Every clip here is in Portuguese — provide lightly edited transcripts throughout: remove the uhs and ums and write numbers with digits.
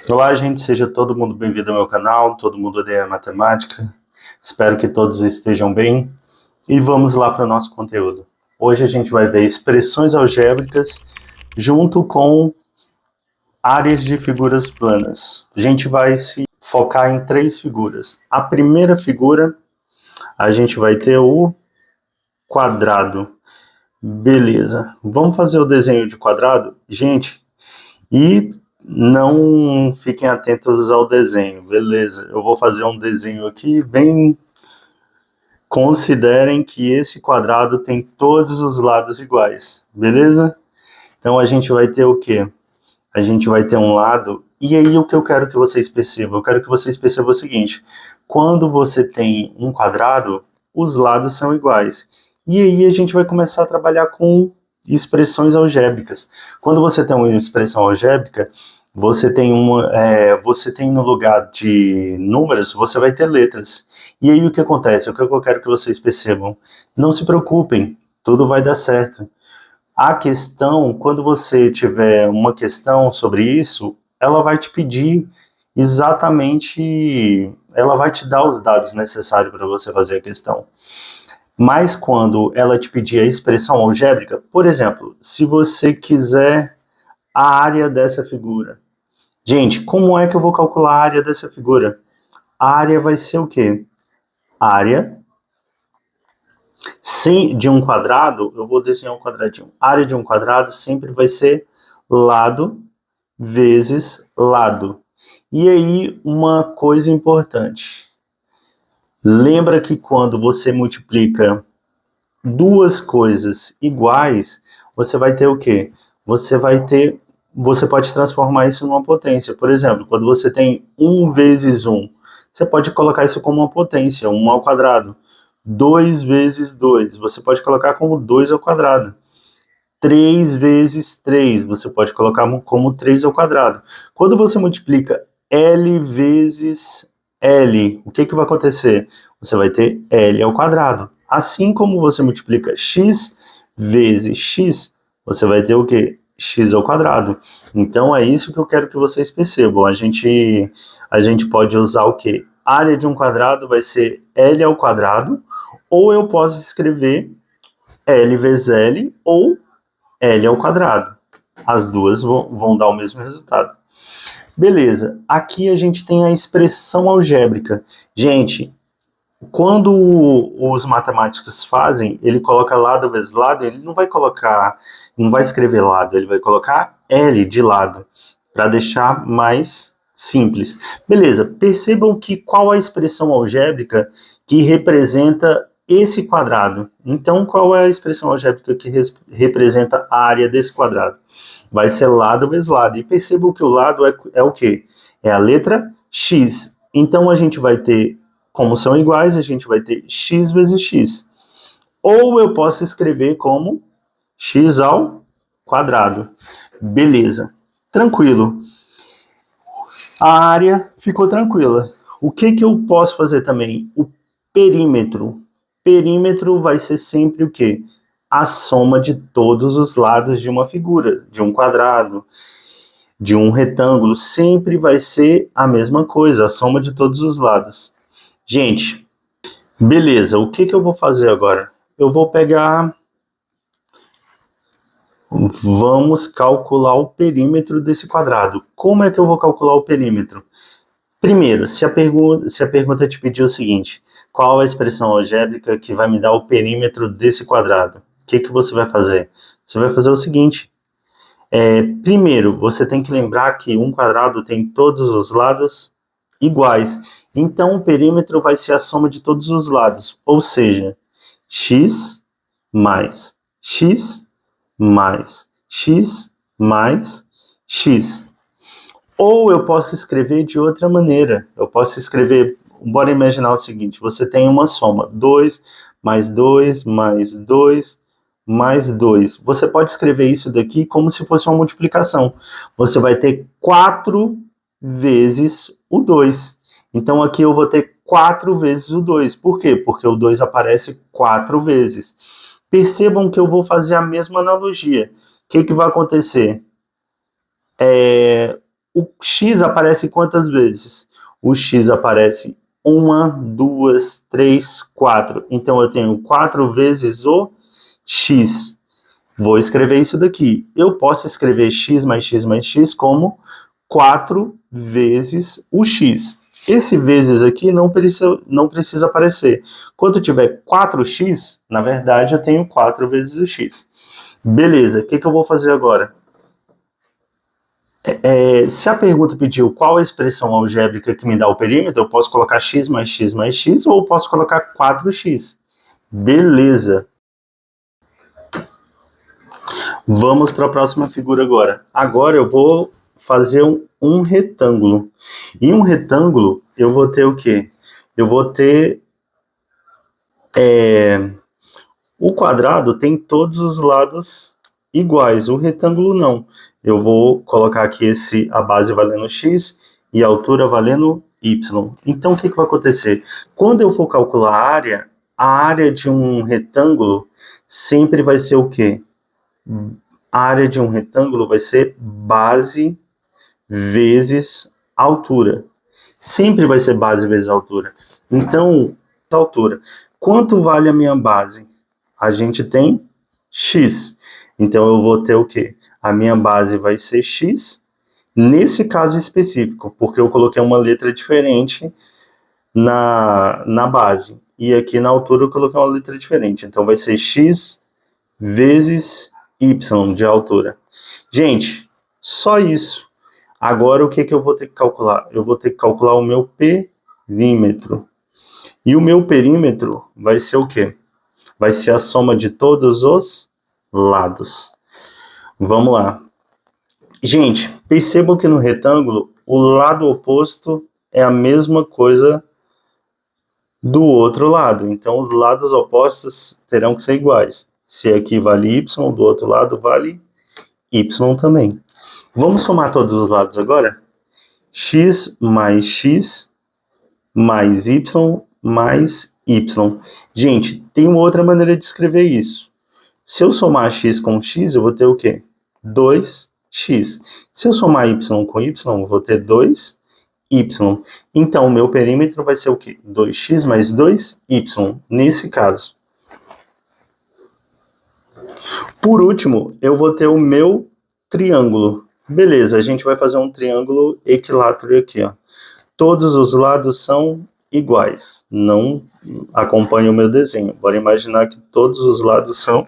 Olá, gente, seja todo mundo bem-vindo ao meu canal, todo mundo odeia matemática. Espero que todos estejam bem e vamos lá para o nosso conteúdo. Hoje a gente vai ver expressões algébricas junto com áreas de figuras planas. A gente vai se focar em três figuras. A primeira figura, a gente vai ter o quadrado. Beleza, vamos fazer o desenho de quadrado? Gente, e não fiquem atentos ao desenho, beleza? Eu vou fazer um desenho aqui bem. Considerem que esse quadrado tem todos os lados iguais, beleza? Então a gente vai ter o quê? A gente vai ter um lado. E aí o que eu quero que vocês percebam? Eu quero que vocês percebam o seguinte: quando você tem um quadrado, os lados são iguais. E aí a gente vai começar a trabalhar com expressões algébricas. Quando você tem uma expressão algébrica, você tem no lugar de números, você vai ter letras. E aí o que acontece? O que eu quero que vocês percebam? Não se preocupem, tudo vai dar certo. A questão, quando você tiver uma questão sobre isso, ela vai te pedir exatamente, ela vai te dar os dados necessários para você fazer a questão. Mas quando ela te pedir a expressão algébrica, por exemplo, se você quiser a área dessa figura. Gente, como é que eu vou calcular a área dessa figura? A área vai ser o quê? Área de um quadrado, eu vou desenhar um quadradinho. A área de um quadrado sempre vai ser lado vezes lado. E aí, uma coisa importante. Lembra que quando você multiplica duas coisas iguais, você vai ter o quê? Você pode transformar isso numa potência. Por exemplo, quando você tem 1 vezes 1, você pode colocar isso como uma potência, 1 ao quadrado. 2 vezes 2, você pode colocar como 2 ao quadrado. 3 vezes 3, você pode colocar como 3 ao quadrado. Quando você multiplica L vezes L, o que vai acontecer? Você vai ter L ao quadrado. Assim como você multiplica X vezes X, você vai ter o quê? X ao quadrado. Então é isso que eu quero que vocês percebam. A gente pode usar o quê? A área de um quadrado vai ser L ao quadrado, ou eu posso escrever L vezes L, ou L ao quadrado. As duas vão dar o mesmo resultado. Beleza, aqui a gente tem a expressão algébrica. Gente, quando os matemáticos fazem, ele coloca lado vezes lado, ele não vai escrever lado, ele vai colocar L de lado, para deixar mais simples. Beleza, percebam que qual a expressão algébrica que representa esse quadrado. Então, qual é a expressão algébrica que representa a área desse quadrado? Vai ser lado vezes lado. E percebam que o lado é o quê? É a letra X. Então, a gente vai ter, como são iguais, a gente vai ter X vezes X. Ou eu posso escrever como X ao quadrado. Beleza. Tranquilo. A área ficou tranquila. O que eu posso fazer também? O perímetro. Perímetro vai ser sempre o quê? A soma de todos os lados de uma figura, de um quadrado, de um retângulo. Sempre vai ser a mesma coisa, a soma de todos os lados. Gente, beleza, o que eu vou fazer agora? Eu vou pegar... Vamos calcular o perímetro desse quadrado. Como é que eu vou calcular o perímetro? Primeiro, se a pergunta te pedir o seguinte: qual a expressão algébrica que vai me dar o perímetro desse quadrado? O que você vai fazer? Você vai fazer o seguinte: primeiro, você tem que lembrar que um quadrado tem todos os lados iguais. Então, o perímetro vai ser a soma de todos os lados, ou seja, x mais x mais x mais x. Ou eu posso escrever de outra maneira. Eu posso escrever, bora imaginar o seguinte: você tem uma soma, 2 mais 2 mais 2 mais 2. Você pode escrever isso daqui como se fosse uma multiplicação. Você vai ter 4 vezes o 2. Então aqui eu vou ter 4 vezes o 2. Por quê? Porque o 2 aparece 4 vezes. Percebam que eu vou fazer a mesma analogia. O que vai acontecer? o x aparece quantas vezes? O x aparece 1, 2, 3, 4. Então, eu tenho 4 vezes o x. Vou escrever isso daqui. Eu posso escrever x mais x mais x como 4 vezes o x. Esse vezes aqui não precisa aparecer. Quando tiver 4x, na verdade, eu tenho 4 vezes o x. Beleza, o que eu vou fazer agora? Se a pergunta pediu qual a expressão algébrica que me dá o perímetro, eu posso colocar x mais x mais x ou eu posso colocar 4x. Beleza. Vamos para a próxima figura agora. Agora eu vou fazer um retângulo. Em um retângulo, eu vou ter o quê? Eu vou ter... o quadrado tem todos os lados iguais, o retângulo não. Eu vou colocar aqui a base valendo x e a altura valendo y. Então, o que vai acontecer? Quando eu for calcular a área de um retângulo sempre vai ser o quê? A área de um retângulo vai ser base vezes altura. Sempre vai ser base vezes altura. Então, altura. Quanto vale a minha base? A gente tem x. Então, eu vou ter o quê? A minha base vai ser x, nesse caso específico, porque eu coloquei uma letra diferente na base. E aqui na altura eu coloquei uma letra diferente. Então, vai ser x vezes y de altura. Gente, só isso. Agora, o que eu vou ter que calcular? Eu vou ter que calcular o meu perímetro. E o meu perímetro vai ser o quê? Vai ser a soma de todos os lados. Vamos lá. Gente, percebam que no retângulo, o lado oposto é a mesma coisa do outro lado. Então, os lados opostos terão que ser iguais. Se aqui vale y, do outro lado vale y também. Vamos somar todos os lados agora? X mais y mais y. Gente, tem uma outra maneira de escrever isso. Se eu somar x com x, eu vou ter o quê? 2x. Se eu somar y com y, eu vou ter 2y. Então, o meu perímetro vai ser o quê? 2x mais 2y, nesse caso. Por último, eu vou ter o meu triângulo. Beleza, a gente vai fazer um triângulo equilátero aqui, ó. Todos os lados são iguais. Não acompanhe o meu desenho. Bora imaginar que todos os lados são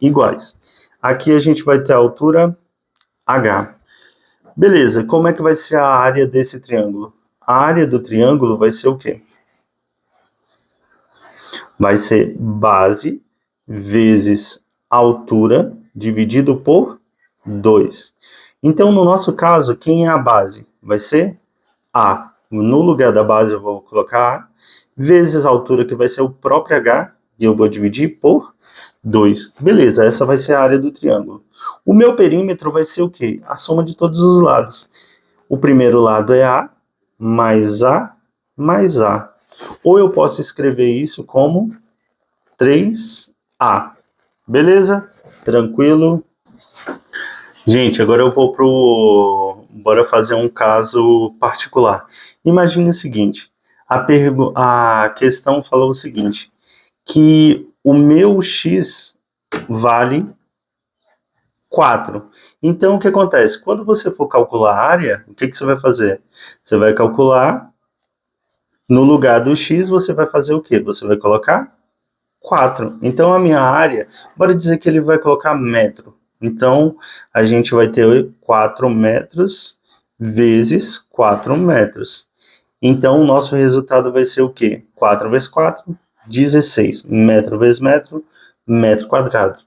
iguais. Aqui a gente vai ter a altura H. Beleza, como é que vai ser a área desse triângulo? A área do triângulo vai ser o quê? Vai ser base vezes altura dividido por 2. Então, no nosso caso, quem é a base? Vai ser A. No lugar da base eu vou colocar A, vezes a altura que vai ser o próprio H, e eu vou dividir por 2. Beleza, essa vai ser a área do triângulo. O meu perímetro vai ser o quê? A soma de todos os lados. O primeiro lado é A mais A mais A. Ou eu posso escrever isso como 3A. Beleza? Tranquilo? Gente, agora eu vou bora fazer um caso particular. Imagine o seguinte, a questão falou o seguinte, que o meu x vale 4. Então, o que acontece? Quando você for calcular a área, o que você vai fazer? Você vai calcular, no lugar do x, você vai fazer o quê? Você vai colocar 4. Então, a minha área, bora dizer que ele vai colocar metro. Então, a gente vai ter 4 metros vezes 4 metros. Então, o nosso resultado vai ser o quê? 4 vezes 4, 16. Metro vezes metro, metro quadrado.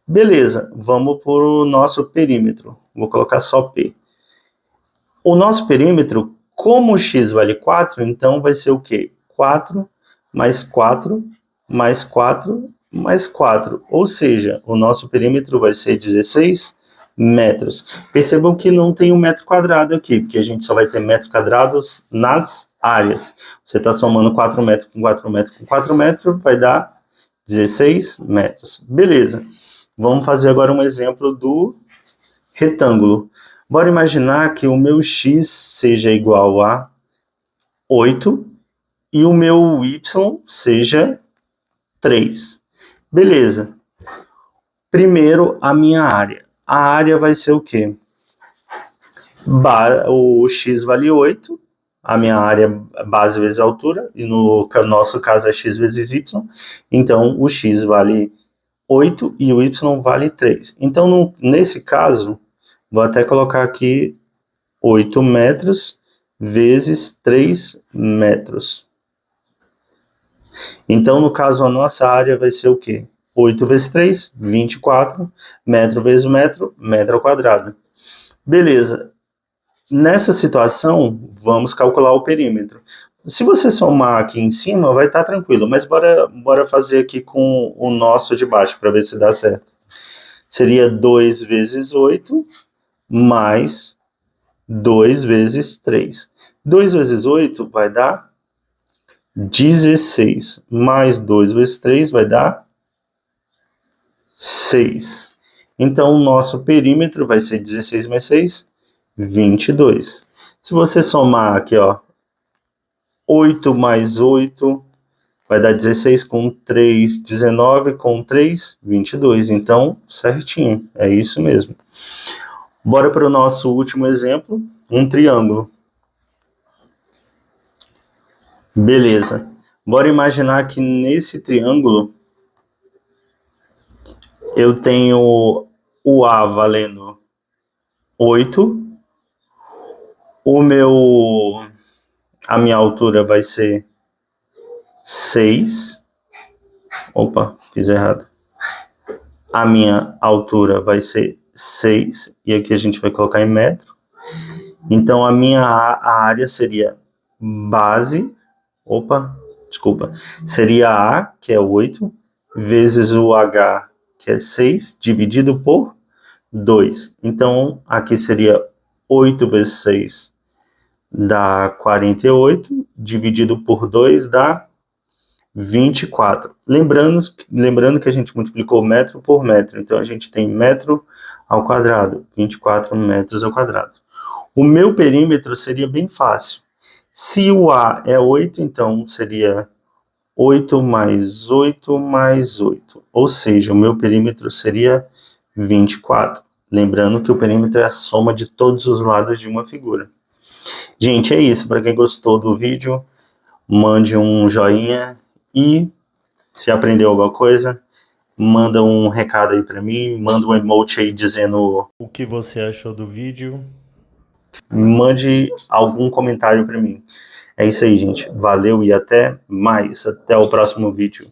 Beleza, vamos para o nosso perímetro. Vou colocar só P. O nosso perímetro, como o x vale 4, então vai ser o quê? 4 mais 4 mais 4 mais 4. Ou seja, o nosso perímetro vai ser 16 metros. Percebam que não tem um metro quadrado aqui, porque a gente só vai ter metros quadrados nas áreas. Você está somando 4 metros com 4 metros com 4 metros, vai dar 16 metros. Beleza. Vamos fazer agora um exemplo do retângulo. Bora imaginar que o meu x seja igual a 8 e o meu y seja 3. Beleza. Primeiro, a minha área. A área vai ser o quê? O x vale 8, a minha área base vezes a altura, e no nosso caso é x vezes y, então o x vale 8 e o y vale 3. Então, nesse caso, vou até colocar aqui 8 metros vezes 3 metros. Então, no caso, a nossa área vai ser o quê? 8 vezes 3, 24, metro vezes metro, metro ao quadrado. Beleza. Nessa situação, vamos calcular o perímetro. Se você somar aqui em cima, vai estar tranquilo, mas bora fazer aqui com o nosso de baixo, para ver se dá certo. Seria 2 vezes 8, mais 2 vezes 3. 2 vezes 8 vai dar 16, mais 2 vezes 3 vai dar 6. Então, o nosso perímetro vai ser 16 mais 6, 22. Se você somar aqui, ó, 8 mais 8 vai dar 16 com 3, 19 com 3, 22. Então, certinho, é isso mesmo. Bora para o nosso último exemplo, um triângulo. Beleza. Bora imaginar que nesse triângulo eu tenho o A valendo 8, a minha altura vai ser 6. Opa, fiz errado. A minha altura vai ser 6, e aqui a gente vai colocar em metro. Então, a área seria base, seria A, que é 8, vezes o H, que é 6, dividido por 2. Então, aqui seria 8 vezes 6 dá 48, dividido por 2 dá 24. Lembrando que a gente multiplicou metro por metro, então a gente tem metro ao quadrado, 24 metros ao quadrado. O meu perímetro seria bem fácil. Se o A é 8, então seria 8 mais 8 mais 8, ou seja, o meu perímetro seria 24. Lembrando que o perímetro é a soma de todos os lados de uma figura. Gente, é isso. Para quem gostou do vídeo, mande um joinha e se aprendeu alguma coisa, manda um recado aí para mim, manda um emoji aí dizendo o que você achou do vídeo. Mande algum comentário para mim. É isso aí, gente. Valeu e até mais. Até o próximo vídeo.